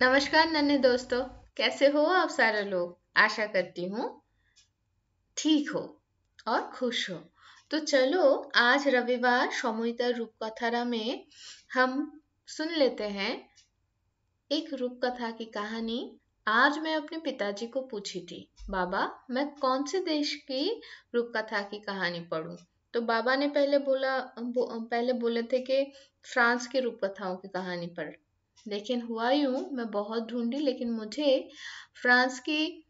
नमस्कार नन्हे दोस्तों। कैसे हो आप सारे लोग? आशा करती हूँ ठीक हो और खुश हो। तो चलो, आज रविवार समयिता रूपकथारा में हम सुन लेते हैं एक रूपकथा की कहानी। आज मैं अपने पिताजी को पूछी थी, बाबा मैं कौन से देश की रूपकथा की कहानी पढूं? तो बाबा ने पहले बोले थे कि फ्रांस की रूपकथाओं की कहानी पढ़। लेकिन हुआ यूं, मैं बहुत ढूंढी लेकिन मुझे फ्रांस की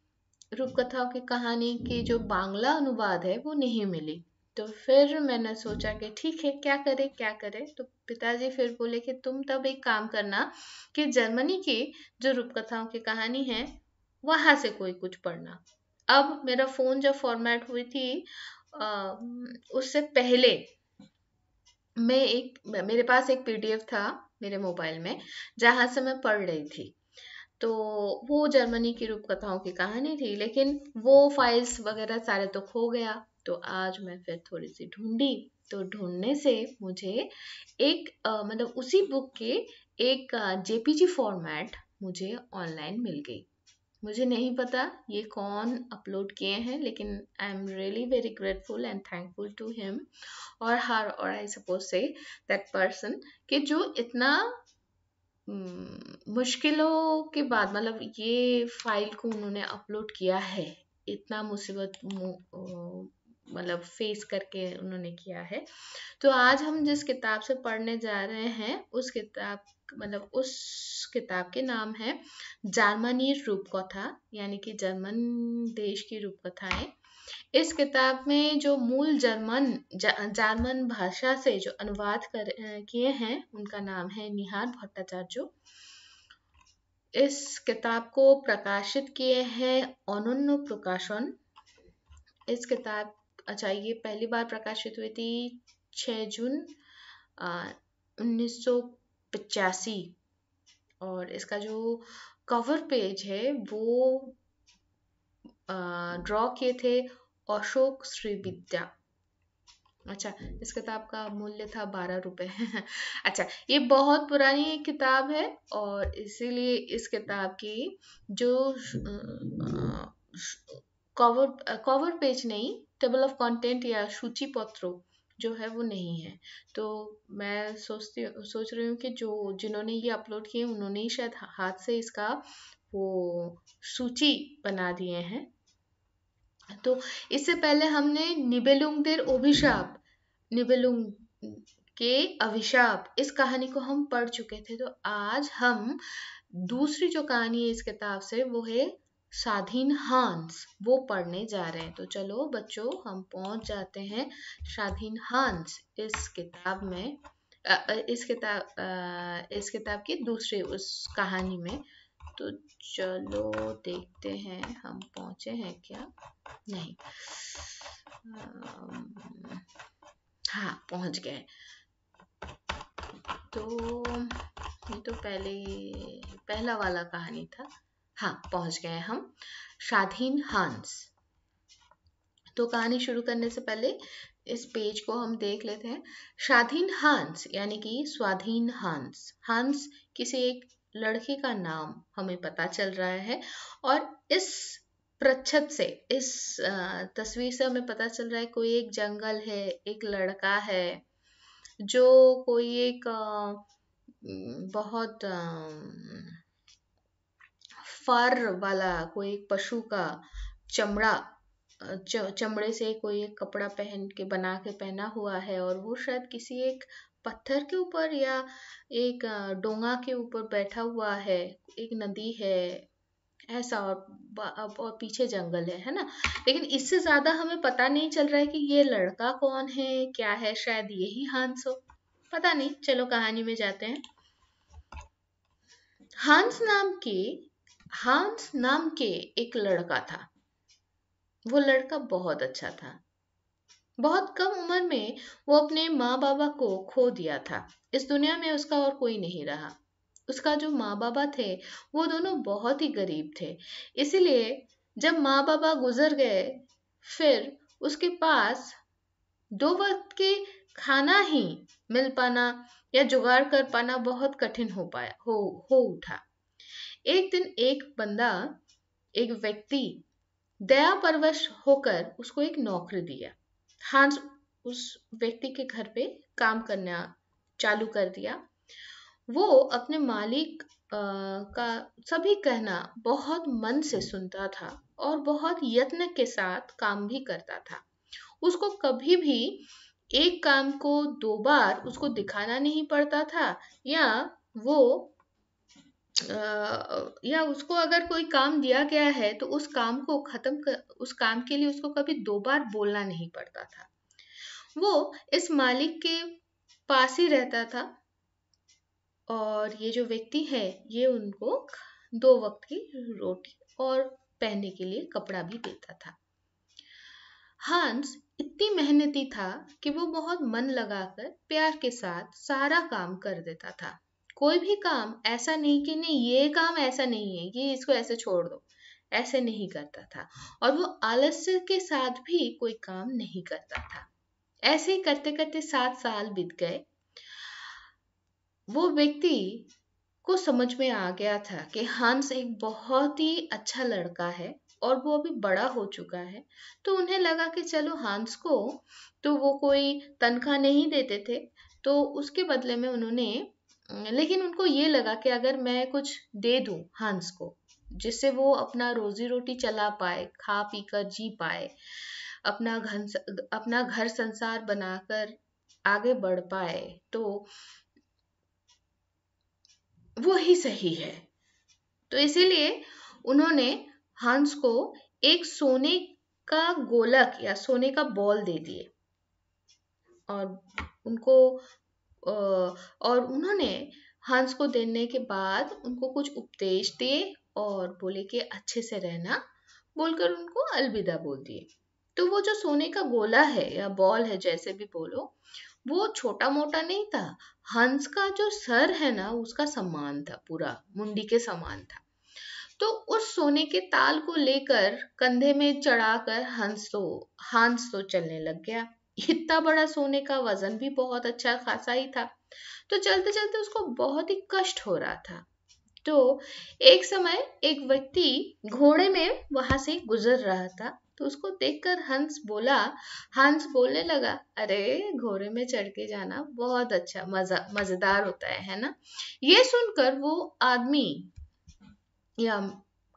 रूपकथाओं की कहानी की जो बांग्ला अनुवाद है वो नहीं मिली। तो फिर मैंने सोचा कि ठीक है, क्या करे। तो पिताजी फिर बोले कि तुम तब एक काम करना कि जर्मनी की जो रूपकथाओं की कहानी है वहां से कोई कुछ पढ़ना। अब मेरा फोन जब फॉर्मेट हुई थी उससे पहले मेरे पास एक पीडीएफ था मेरे मोबाइल में, जहां से मैं पढ़ रही थी। तो वो जर्मनी की रूपकथाओं की कहानी थी, लेकिन वो फाइल्स वगैरह सारे तो खो गया। तो आज मैं फिर थोड़ी सी ढूंढी। तो ढूंढने से मुझे एक मतलब उसी बुक के एक जेपीजी फॉर्मेट मुझे ऑनलाइन मिल गई। मुझे नहीं पता ये कौन अपलोड किए हैं, लेकिन I am really very grateful and thankful to him और हर, और I suppose say that person, कि जो इतना मुश्किलों के बाद मतलब ये फाइल को उन्होंने अपलोड किया है। इतना मतलब फेस करके उन्होंने किया है। तो आज हम जिस किताब से पढ़ने जा रहे हैं उस किताब के नाम है जर्मनी रूपकथा, यानी कि जर्मन देश की रूपकथाएं। इस किताब में जो मूल जर्मन भाषा से जो अनुवाद किए हैं उनका नाम है निहार भट्टाचार्य। इस किताब को प्रकाशित किए हैं अनन्य प्रकाशन। इस किताब अच्छा, ये पहली बार प्रकाशित हुई थी 6 जून 1985। और इसका जो कवर पेज है वो ड्रॉ किए थे अशोक श्रीविद्या। अच्छा, इस किताब का मूल्य था 12 रुपए। अच्छा, ये बहुत पुरानी किताब है और इसीलिए इस किताब की जो कवर पेज नहीं, टेबल ऑफ कंटेंट या सूची पत्र जो है वो नहीं है। तो मैं सोच रही हूँ कि जो जिन्होंने ये अपलोड किए उन्होंने ही शायद हाथ से इसका वो सूची बना दिए हैं। तो इससे पहले हमने निबेलुंग के अभिशाप इस कहानी को हम पढ़ चुके थे। तो आज हम दूसरी जो कहानी है इस किताब से वो है स्वाधीन हांस, वो पढ़ने जा रहे हैं। तो चलो बच्चों, हम पहुंच जाते हैं स्वाधीन हांस इस किताब में। इस किताब की दूसरी उस कहानी में। तो चलो देखते हैं हम पहुंचे हैं क्या। नहीं, हाँ पहुंच गए। तो ये तो पहला वाला कहानी था। हाँ पहुंच गए हम स्वाधीन हांस। तो कहानी शुरू करने से पहले इस पेज को हम देख लेते हैं। स्वाधीन हांस यानी कि स्वाधीन हांस। हांस किसी एक लड़के का नाम हमें पता चल रहा है। और इस प्रच्छद से, इस तस्वीर से हमें पता चल रहा है कोई एक जंगल है, एक लड़का है जो कोई एक बहुत फर वाला कोई एक पशु का चमड़े से कोई एक कपड़ा पहन के बना के पहना हुआ है। और वो शायद किसी एक पत्थर के ऊपर या एक डोंगा के ऊपर बैठा हुआ है। एक नदी है ऐसा, और पीछे जंगल है ना। लेकिन इससे ज्यादा हमें पता नहीं चल रहा है कि ये लड़का कौन है, क्या है। शायद यही हांस हो, पता नहीं। चलो कहानी में जाते हैं। हांस नाम के एक लड़का था। वो लड़का बहुत अच्छा था। बहुत कम उम्र में वो अपने माँ बाबा को खो दिया था। इस दुनिया में उसका और कोई नहीं रहा। उसका जो माँ बाबा थे वो दोनों बहुत ही गरीब थे। इसीलिए जब माँ बाबा गुजर गए, फिर उसके पास 2 वक्त के खाना ही मिल पाना या जुगाड़ कर पाना बहुत कठिन हो उठा। एक दिन एक व्यक्ति दया परवश होकर उसको एक नौकरी दिया। हांस उस व्यक्ति के घर पे काम करना चालू कर दिया। वो अपने मालिक का सभी कहना बहुत मन से सुनता था और बहुत यत्न के साथ काम भी करता था। उसको कभी भी एक काम को 2 बार उसको दिखाना नहीं पड़ता था, या वो या उसको अगर कोई काम दिया गया है तो उस काम के लिए उसको कभी 2 बार बोलना नहीं पड़ता था। वो इस मालिक के पास ही रहता था और ये जो व्यक्ति है ये उनको 2 वक्त की रोटी और पहनने के लिए कपड़ा भी देता था। हांस इतनी मेहनती था कि वो बहुत मन लगाकर प्यार के साथ सारा काम कर देता था। कोई भी काम ऐसा नहीं कि नहीं ये काम ऐसा नहीं है, ये इसको ऐसे छोड़ दो, ऐसे नहीं करता था। और वो आलस्य के साथ भी कोई काम नहीं करता था। ऐसे ही करते करते 7 साल बीत गए। वो व्यक्ति को समझ में आ गया था कि हांस एक बहुत ही अच्छा लड़का है और वो अभी बड़ा हो चुका है। तो उन्हें लगा कि चलो हांस को तो वो कोई तनख्वाह नहीं देते थे, तो उसके बदले में लेकिन उनको ये लगा कि अगर मैं कुछ दे दूं हांस को जिससे वो अपना रोजी रोटी चला पाए, खा पी कर जी पाए, अपना घर संसार बनाकर आगे बढ़ पाए, तो वो ही सही है। तो इसीलिए उन्होंने हांस को एक सोने का गोलक या सोने का बॉल दे दिए और उनको और उन्होंने हांस को देने के बाद उनको कुछ उपदेश दिए और बोले कि अच्छे से रहना, बोलकर उनको अलविदा बोल दिए। तो वो जो सोने का गोला है या बॉल है, जैसे भी बोलो, वो छोटा मोटा नहीं था। हंस का जो सर है ना उसका समान था, पूरा मुंडी के समान था। तो उस सोने के ताल को लेकर कंधे में चढ़ाकर हंस तो चलने लग गया। इतना बड़ा सोने का वजन भी बहुत अच्छा खासा ही था। तो चलते चलते उसको बहुत ही कष्ट हो रहा था। तो एक समय एक व्यक्ति घोड़े में वहां से गुजर रहा था। तो उसको देखकर हंस बोलने लगा, अरे घोड़े में चढ़ के जाना बहुत अच्छा मजेदार होता है ना। ये सुनकर वो आदमी, या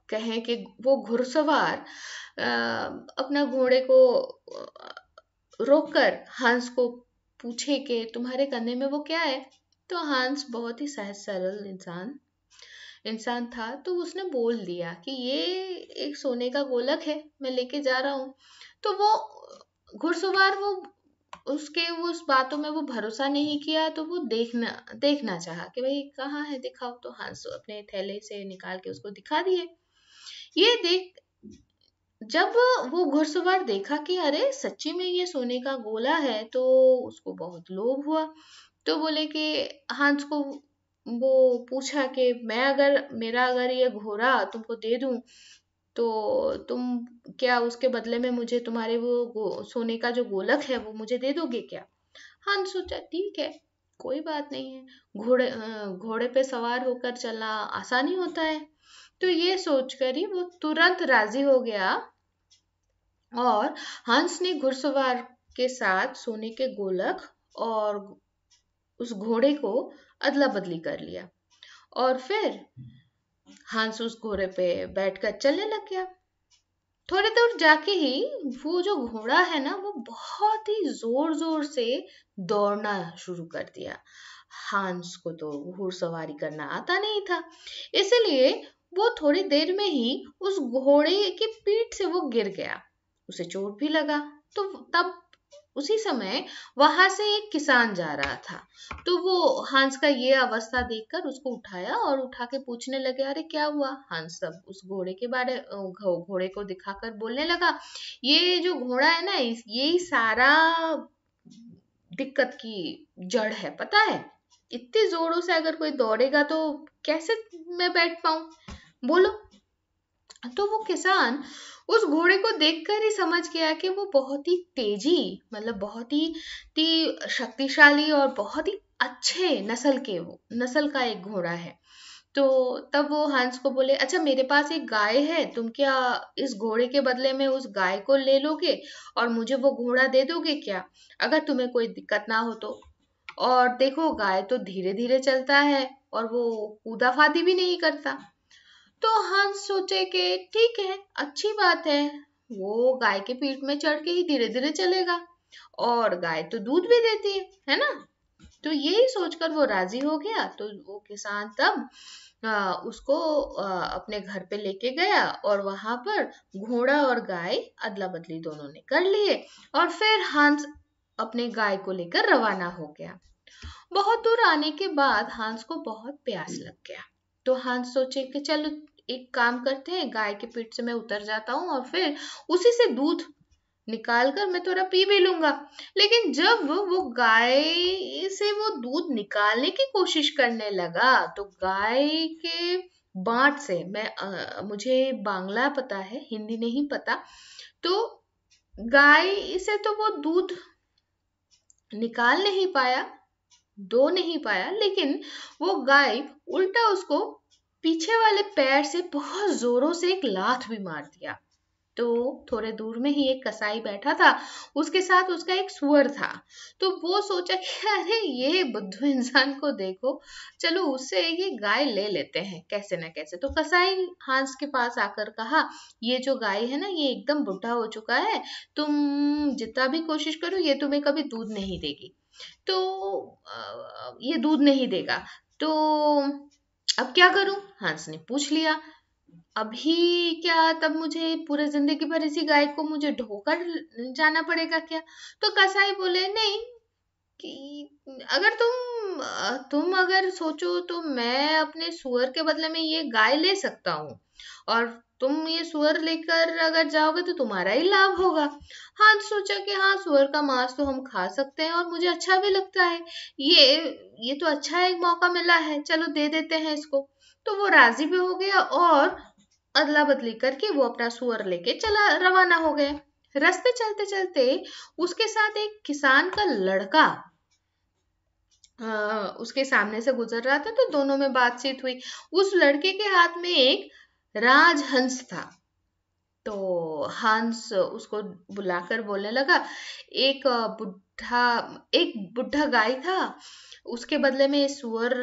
कहें कि वो घुड़सवार, अपना घोड़े को रोककर हंस को पूछे कि तुम्हारे कंधे में वो क्या है। तो हंस बहुत ही सहज सरल इंसान था, तो उसने बोल दिया कि ये एक सोने का गोलक है, मैं लेके जा रहा हूँ। तो वो घुड़सवार उसके उस बातों में वो भरोसा नहीं किया। तो वो देखना चाहा कि भाई कहाँ है, दिखाओ। तो हंस अपने थैले से निकाल के उसको दिखा दिए। ये देख जब वो घुड़सवार देखा कि अरे सच्ची में ये सोने का गोला है, तो उसको बहुत लोभ हुआ। तो बोले कि हंस को वो पूछा कि मेरा अगर ये घोड़ा तुमको दे दूं तो तुम क्या उसके बदले में मुझे तुम्हारे सोने का जो गोलक है वो मुझे दे दोगे क्या। हंस सोचा ठीक है, कोई बात नहीं है, घोड़े पे सवार होकर चलना आसान ही होता है। तो ये सोचकर ही वो तुरंत राजी हो गया और हंस ने घुड़सवार के साथ सोने के गोलक और उस घोड़े को अदला बदली कर लिया और फिर हंस उस घोड़े पे बैठकर चलने लग गया। थोड़ी दूर जाके ही वो जो घोड़ा है ना वो बहुत ही जोर जोर से दौड़ना शुरू कर दिया। हंस को तो घुड़सवारी करना आता नहीं था, इसलिए वो थोड़ी देर में ही उस घोड़े की पीठ से वो गिर गया। उसे चोट भी लगा। तो तब उसी समय वहां से एक किसान जा रहा था। तो वो हंस का ये अवस्था देखकर उसको उठाया और उठा के पूछने लगे, अरे क्या हुआ। हंस सब उस घोड़े को दिखाकर बोलने लगा, ये जो घोड़ा है ना यही सारा दिक्कत की जड़ है, पता है। इतने जोरों से अगर कोई दौड़ेगा तो कैसे मैं बैठ पाऊं, बोलो। तो वो किसान उस घोड़े को देखकर ही समझ गया कि वो बहुत ही बहुत ही शक्तिशाली और बहुत ही अच्छे नस्ल का एक घोड़ा है। तो तब वो हंस को बोले, अच्छा मेरे पास एक गाय है, तुम क्या इस घोड़े के बदले में उस गाय को ले लोगे और मुझे वो घोड़ा दे दोगे क्या, अगर तुम्हें कोई दिक्कत ना हो तो। और देखो गाय तो धीरे धीरे चलता है और वो कूदा फादी भी नहीं करता। तो हंस सोचे कि ठीक है, अच्छी बात है, वो गाय के पीठ में चढ़ के ही धीरे धीरे चलेगा और गाय तो दूध भी देती है ना। तो यही सोचकर वो राजी हो गया। तो वो किसान तब उसको अपने घर पे लेके गया और वहां पर घोड़ा और गाय अदला बदली दोनों ने कर लिए और फिर हंस अपने गाय को लेकर रवाना हो गया। बहुत दूर आने के बाद हंस को बहुत प्यास लग गया। तो हंस सोचे कि चलो एक काम करते हैं, गाय के पीठ से मैं उतर जाता हूँ और फिर उसी से दूध निकाल कर मैं थोड़ा पी भी लूंगा। लेकिन जब वो गाय से वो दूध निकालने की कोशिश करने लगा तो गाय के बांट से मुझे बांग्ला पता है, हिंदी नहीं पता। तो गाय से तो वो दूध निकाल नहीं पाया, दो नहीं पाया, लेकिन वो गाय उल्टा उसको पीछे वाले पैर से बहुत जोरों से एक लात भी मार दिया। तो थोड़े दूर में ही एक कसाई बैठा था, उसके साथ उसका एक सुअर था। तो वो सोचा कि अरे ये बुद्धू इंसान को देखो, चलो उससे ये गाय ले लेते हैं कैसे न कैसे। तो कसाई हंस के पास आकर कहा, ये जो गाय है ना ये एकदम बुढ़ा हो चुका है, तुम जितना भी कोशिश करो ये तुम्हें कभी दूध नहीं देगी, तो ये दूध नहीं देगा, तो अब क्या करूं। हंस ने पूछ लिया, अभी क्या तब मुझे पूरे जिंदगी भर इसी गाय को मुझे ढोकर जाना पड़ेगा क्या। तो कसाई बोले नहीं, कि अगर तुम अगर सोचो तो मैं अपने सुअर के बदले में ये गाय ले सकता हूँ और तुम ये सुअर लेकर अगर जाओगे तो तुम्हारा ही लाभ होगा। हाँ सोचा कि हाँ सुअर का मांस तो हम खा सकते हैं और मुझे अच्छा भी लगता है, ये तो अच्छा एक मौका मिला है, चलो दे देते हैं इसको। तो वो राजी भी हो गया और अदला बदली करके वो अपना सुअर लेके चला रवाना हो गए। रास्ते चलते चलते उसके साथ एक किसान का लड़का उसके सामने से गुजर रहा था, तो दोनों में बातचीत हुई। उस लड़के के हाथ में एक राजहंस था। तो हंस उसको बुलाकर बोलने लगा, एक बुढ़ा एक बुढ़ा गाय था, उसके बदले में सुअर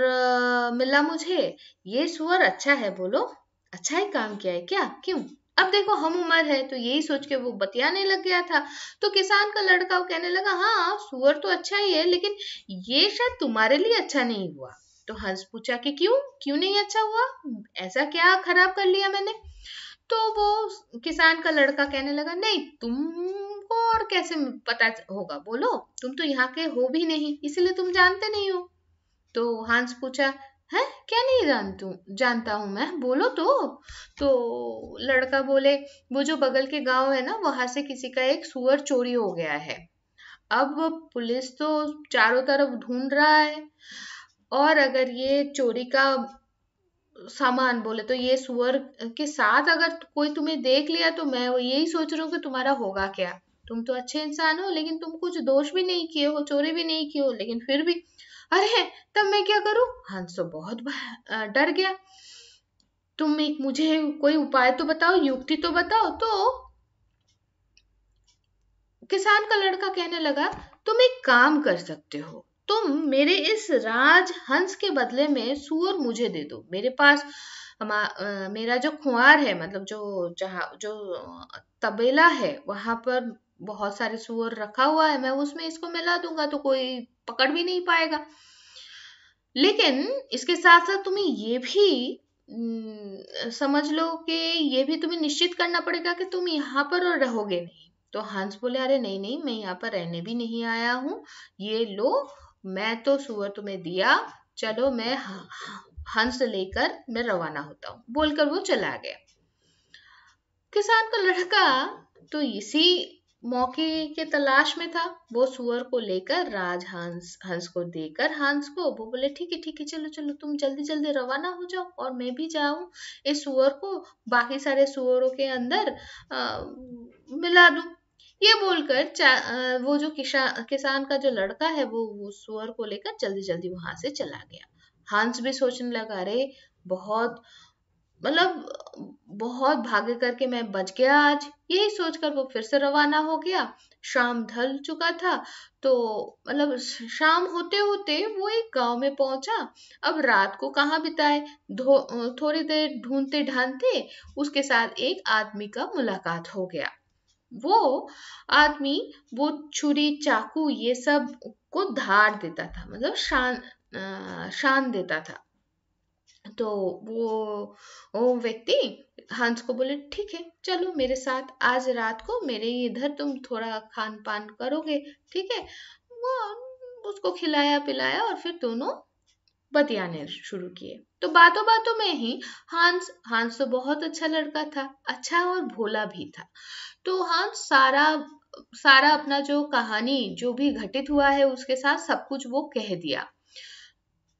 मिला मुझे, ये सुअर अच्छा है, बोलो अच्छा ही काम किया है क्या, क्यों। अब देखो हम उम्र है, तो यही सोच के वो बतियाने लग गया था। तो किसान का लड़का वो कहने लगा, हाँ सुअर तो अच्छा ही है, लेकिन ये शायद तुम्हारे लिए अच्छा नहीं हुआ। तो हंस पूछा कि क्यों क्यों नहीं अच्छा हुआ, ऐसा क्या खराब कर लिया मैंने। तो वो किसान का लड़का कहने लगा, नहीं तुमको और कैसे पता होगा, बोलो तुम तो यहाँ के हो भी नहीं, इसलिए तुम जानते नहीं हो। तो हंस पूछा, है क्या नहीं जानता हूं मैं, बोलो तो लड़का बोले, वो जो बगल के गांव है ना वहां से किसी का एक सुअर चोरी हो गया है। अब पुलिस तो चारों तरफ ढूंढ रहा है और अगर ये चोरी का सामान बोले तो ये सुअर के साथ अगर कोई तुम्हें देख लिया तो मैं वो यही सोच रहा हूँ कि तुम्हारा होगा क्या। तुम तो अच्छे इंसान हो, लेकिन तुम कुछ दोष भी नहीं किए हो, चोरी भी नहीं की हो, लेकिन फिर भी। अरे तब मैं क्या करूं। हंस तो बहुत डर गया। तुम एक मुझे कोई उपाय तो बताओ, युक्ति तो बताओ। तो किसान का लड़का कहने लगा, तुम एक काम कर सकते हो, तुम मेरे इस राज हंस के बदले में सुअर मुझे दे दो। मेरे पास मेरा जो खुआर है, मतलब जो जहाँ जो तबेला है वहां पर बहुत सारे सुअर रखा हुआ है, मैं उसमें इसको मिला दूंगा तो कोई पकड़ भी नहीं पाएगा। लेकिन इसके साथ साथ तुम्हें ये भी समझ लो कि ये भी तुम्हें निश्चित करना पड़ेगा कि तुम यहाँ पर और रहोगे नहीं। तो हंस बोले, अरे नहीं नहीं मैं यहाँ पर रहने भी नहीं आया हूँ, ये लो मैं तो सुअर तुम्हें दिया, चलो मैं हंस लेकर मैं रवाना होता हूँ, बोलकर वो चला गया। किसान का लड़का तो इसी मौके के तलाश में था। वो सुअर को लेकर राज हंस को देकर हंस को वो बोले, ठीक है चलो चलो तुम जल्दी जल्दी रवाना हो जाओ और मैं भी जाऊं इस सुअर को बाकी सारे सुअरों के अंदर मिला दूं। ये बोलकर वो जो किसान का जो लड़का है वो सुअर को लेकर जल्दी जल्दी वहां से चला गया। हंस भी सोचने लगा, अरे बहुत बहुत भागे करके मैं बच गया आज, यही सोचकर वो फिर से रवाना हो गया। शाम ढल चुका था, तो शाम होते होते वो एक गांव में पहुंचा। अब रात को कहाँ बिताए, थोड़ी देर ढूंढते ढांढते उसके साथ एक आदमी का मुलाकात हो गया। वो आदमी वो छुरी चाकू ये सब को धार देता था, शान देता था। तो वो व्यक्ति हंस को बोले, ठीक है चलो मेरे साथ, आज रात को मेरे इधर तुम थोड़ा खान पान करोगे, ठीक है। वो उसको खिलाया पिलाया और फिर दोनों बतियाने शुरू किए। तो बातों बातों में ही हांस तो बहुत अच्छा लड़का था, अच्छा और भोला भी था। तो हांस सारा सारा अपना जो कहानी जो भी घटित हुआ है उसके साथ सब कुछ वो कह दिया।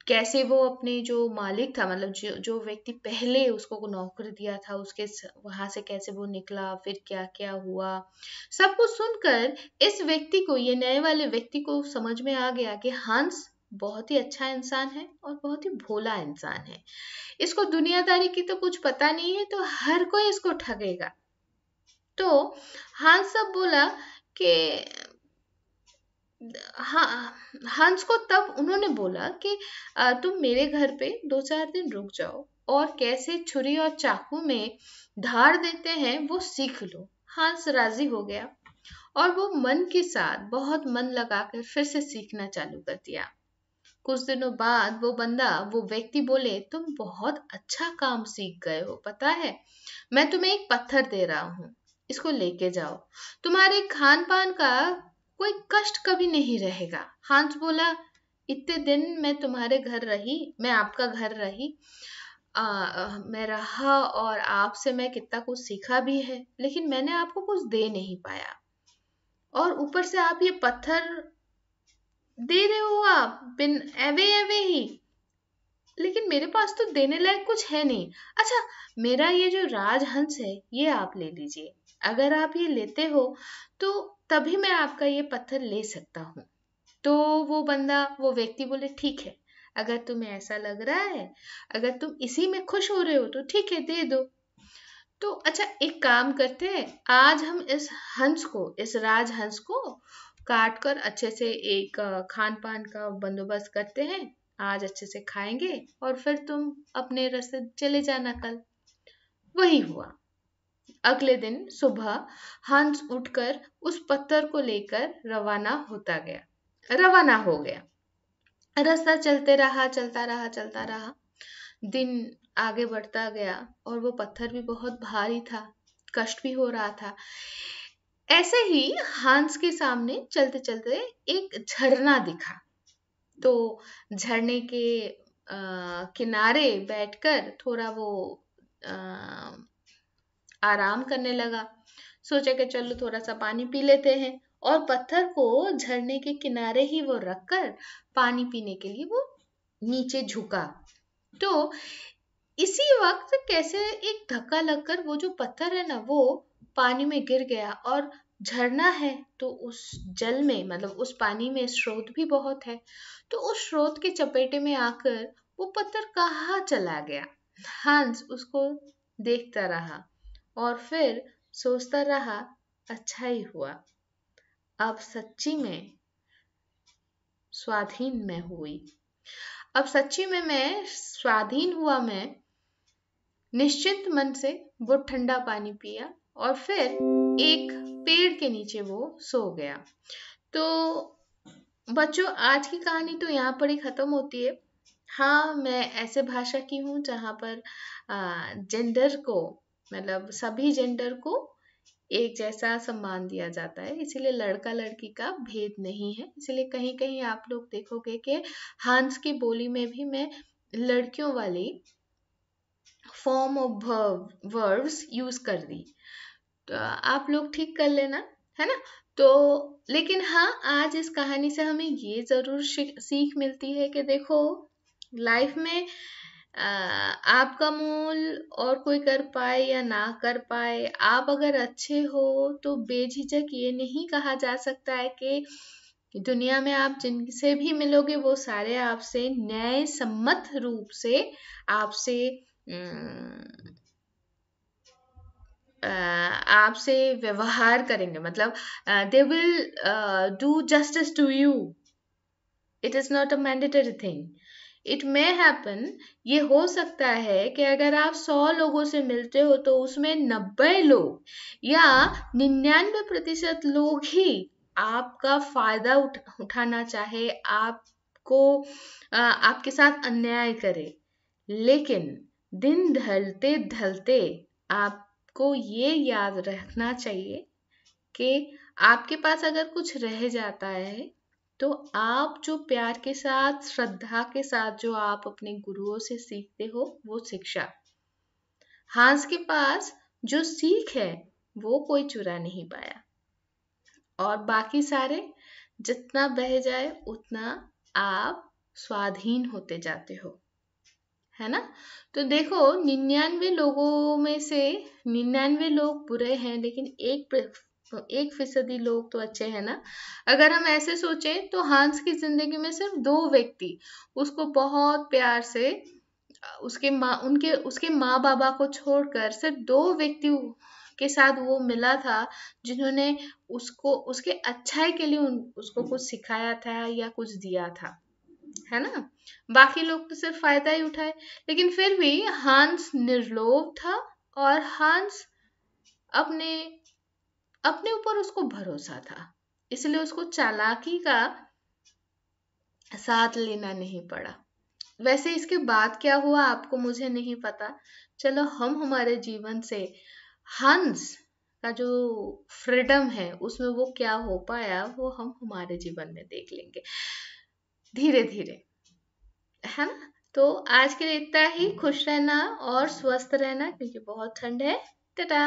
कैसे वो अपने जो मालिक था, जो व्यक्ति पहले उसको नौकरी दिया था, उसके वहां से कैसे वो निकला, फिर क्या क्या हुआ। सब कुछ सुनकर इस व्यक्ति को, ये नए वाले व्यक्ति को समझ में आ गया कि हंस बहुत ही अच्छा इंसान है और बहुत ही भोला इंसान है। इसको दुनियादारी की तो कुछ पता नहीं है, तो हर कोई इसको ठगेगा। तो हंस सब बोला कि हाँ, हंस को तब उन्होंने बोला कि तुम मेरे घर पे 2-4 दिन रुक जाओ और कैसे छुरी और चाकू में धार देते हैं वो सीख लो। हंस राजी हो गया और वो मन के साथ बहुत मन लगाकर फिर से सीखना चालू कर दिया। कुछ दिनों बाद वो व्यक्ति बोले, तुम बहुत अच्छा काम सीख गए हो, पता है मैं तुम्हें एक पत्थर दे रहा हूँ, इसको लेके जाओ, तुम्हारे खान पान का कोई कष्ट कभी नहीं रहेगा। हांस बोला, इतने दिन मैं आपका घर रही, मैं रहा और आपसे मैं कितना कुछ सीखा भी है, लेकिन मैंने आपको कुछ दे नहीं पाया, और ऊपर से आप ये पत्थर दे रहे हो, आप बिन एवे एवे ही, लेकिन मेरे पास तो देने लायक कुछ है नहीं। अच्छा, मेरा ये जो राजहंस है ये आप ले लीजिए, अगर आप ये लेते हो तो तभी मैं आपका ये पत्थर ले सकता हूँ। तो वो व्यक्ति बोले, ठीक है, अगर तुम्हें ऐसा लग रहा है, अगर तुम इसी में खुश हो रहे हो तो ठीक है, दे दो। तो अच्छा, एक काम करते हैं, आज हम इस राजहंस को काट कर अच्छे से एक खान पान का बंदोबस्त करते हैं, आज अच्छे से खाएंगे और फिर तुम अपने रास्ते चले जाना कल। वही हुआ। अगले दिन सुबह हंस उठकर उस पत्थर को लेकर रवाना हो गया। रास्ता चलता रहा। दिन आगे बढ़ता गया और वो पत्थर भी बहुत भारी था, कष्ट भी हो रहा था। ऐसे ही हंस के सामने चलते चलते एक झरना दिखा। तो झरने के किनारे बैठकर थोड़ा वो आराम करने लगा। सोचा कि चलो थोड़ा सा पानी पी लेते हैं, और पत्थर को झरने के किनारे ही वो रखकर पानी पीने के लिए वो नीचे झुका। तो इसी वक्त कैसे एक धक्का लगकर वो जो पत्थर है ना, वो पानी में गिर गया। और झरना है तो उस जल में, उस पानी में स्रोत भी बहुत है, तो उस स्रोत के चपेटे में आकर वो पत्थर कहाँ चला गया। हंस उसको देखता रहा और फिर सोचता रहा, अच्छा ही हुआ, अब सच्ची में स्वाधीन मैं हुई, अब सच्ची में मैं स्वाधीन हुआ। मैं निश्चिंत मन से वो ठंडा पानी पिया और फिर एक पेड़ के नीचे वो सो गया। तो बच्चों, आज की कहानी तो यहाँ पर ही खत्म होती है। हाँ, मैं ऐसे भाषा की हूँ जहाँ पर जेंडर को, सभी जेंडर को एक जैसा सम्मान दिया जाता है, इसीलिए लड़का लड़की का भेद नहीं है। इसलिए कहीं कहीं आप लोग देखोगे कि हंस की बोली में भी मैं लड़कियों वाली फॉर्म ऑफ वर्ब्स यूज कर दी, तो आप लोग ठीक कर लेना, है ना। तो लेकिन हाँ, आज इस कहानी से हमें ये जरूर सीख मिलती है कि देखो, लाइफ में आपका मोल और कोई कर पाए या ना कर पाए, आप अगर अच्छे हो तो बेझिझक ये नहीं कहा जा सकता है कि दुनिया में आप जिनसे भी मिलोगे वो सारे आपसे न्याय सम्मत रूप से आपसे आपसे व्यवहार करेंगे, मतलब they will do justice to you. It is not a mandatory thing. It may happen, ये हो सकता है कि अगर आप 100 लोगों से मिलते हो तो उसमें 90 लोग या 99% लोग ही आपका फायदा उठाना चाहे, आपको आपके साथ अन्याय करे. लेकिन दिन ढलते ढलते आपको ये याद रखना चाहिए कि आपके पास अगर कुछ रह जाता है तो आप जो प्यार के साथ, श्रद्धा के साथ जो आप अपने गुरुओं से सीखते हो वो शिक्षा, हांस के पास जो सीख है वो कोई चुरा नहीं पाया. और बाकी सारे जितना बह जाए उतना आप स्वाधीन होते जाते हो, है ना. तो देखो 99 लोगों में से 99 लोग बुरे हैं लेकिन 1% लोग तो अच्छे हैं ना. अगर हम ऐसे सोचें तो हांस की जिंदगी में सिर्फ 2 व्यक्ति उसको बहुत प्यार से उसके माँ बाबा को छोड़कर सिर्फ 2 व्यक्ति के साथ वो मिला था जिन्होंने उसको उसके अच्छाई के लिए उसको कुछ सिखाया था या कुछ दिया था, है ना. बाकी लोग तो सिर्फ फायदा ही उठाए. लेकिन फिर भी हांस निर्लोभ था और हांस अपने अपने ऊपर उसको भरोसा था, इसलिए उसको चालाकी का साथ लेना नहीं पड़ा. वैसे इसके बाद क्या हुआ आपको मुझे नहीं पता. चलो हम हमारे जीवन से हंस का जो फ्रीडम है उसमें वो क्या हो पाया वो हम हमारे जीवन में देख लेंगे धीरे धीरे, है ना. तो आज के लिए इतना ही. खुश रहना और स्वस्थ रहना क्योंकि बहुत ठंड है. टाटा.